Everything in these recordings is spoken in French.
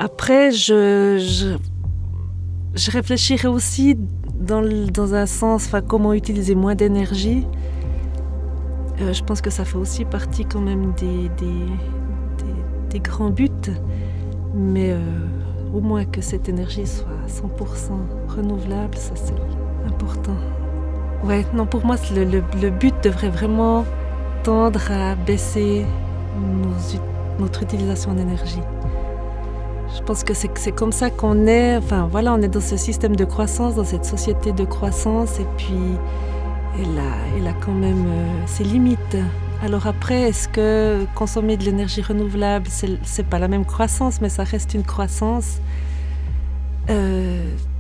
Après, je réfléchirais aussi dans un sens, comment utiliser moins d'énergie. Je pense que ça fait aussi partie quand même des grands buts, mais au moins que cette énergie soit 100% renouvelable, ça c'est important. Ouais, non, pour moi, le but devrait vraiment tendre à baisser notre utilisation d'énergie. Je pense que c'est comme ça qu'on est, on est dans ce système de croissance, dans cette société de croissance, et puis elle a quand même ses limites. Alors après, est-ce que consommer de l'énergie renouvelable, c'est pas la même croissance, mais ça reste une croissance.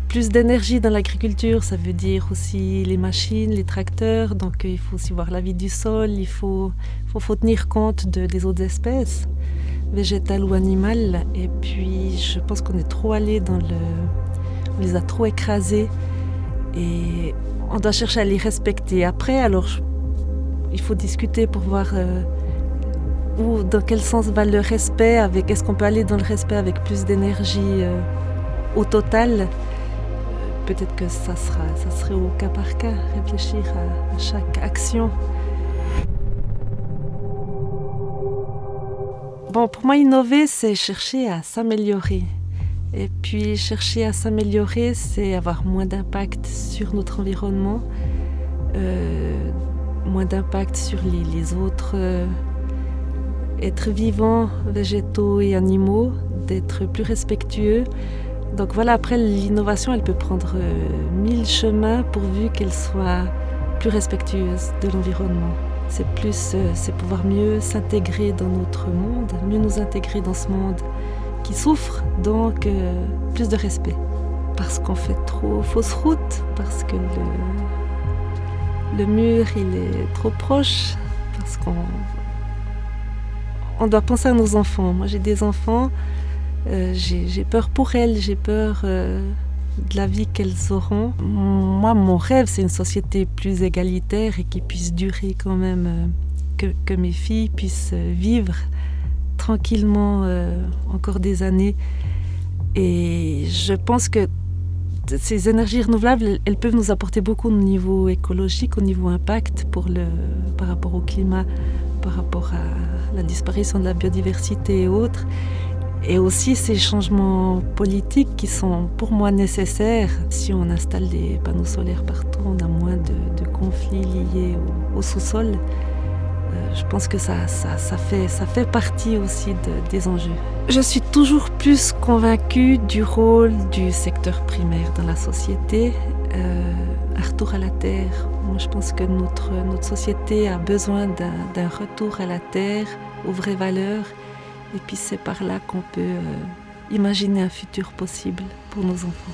Plus d'énergie dans l'agriculture, ça veut dire aussi les machines, les tracteurs, donc il faut aussi voir la vie du sol, il faut tenir compte des autres espèces, végétales ou animales, et puis je pense qu'on est trop allé on les a trop écrasés, et on doit chercher à les respecter. Après, alors, il faut discuter pour voir dans quel sens va le respect, est-ce qu'on peut aller dans le respect avec plus d'énergie au total. Peut-être que ça serait au cas par cas, réfléchir à chaque action. Bon, pour moi, innover, c'est chercher à s'améliorer. Et puis, chercher à s'améliorer, c'est avoir moins d'impact sur notre environnement, moins d'impact sur les autres êtres vivants, végétaux et animaux, d'être plus respectueux. Donc voilà, après l'innovation, elle peut prendre 1000 chemins pourvu qu'elle soit plus respectueuse de l'environnement. C'est pouvoir mieux s'intégrer dans notre monde, mieux nous intégrer dans ce monde qui souffre, donc plus de respect. Parce qu'on fait trop fausse route, parce que le mur il est trop proche, parce qu'on doit penser à nos enfants. Moi j'ai des enfants, j'ai peur pour elles, j'ai peur de la vie qu'elles auront. Moi, mon rêve, c'est une société plus égalitaire et qui puisse durer quand même, que mes filles puissent vivre tranquillement encore des années. Et je pense que ces énergies renouvelables, elles peuvent nous apporter beaucoup au niveau écologique, au niveau impact par rapport au climat, par rapport à la disparition de la biodiversité et autres. Et aussi ces changements politiques qui sont pour moi nécessaires. Si on installe des panneaux solaires partout, on a moins de conflits liés au sous-sol. Je pense que ça fait partie aussi des enjeux. Je suis toujours plus convaincue du rôle du secteur primaire dans la société. Un retour à la terre. Moi, je pense que notre société a besoin d'un retour à la terre, aux vraies valeurs. Et puis c'est par là qu'on peut imaginer un futur possible pour nos enfants.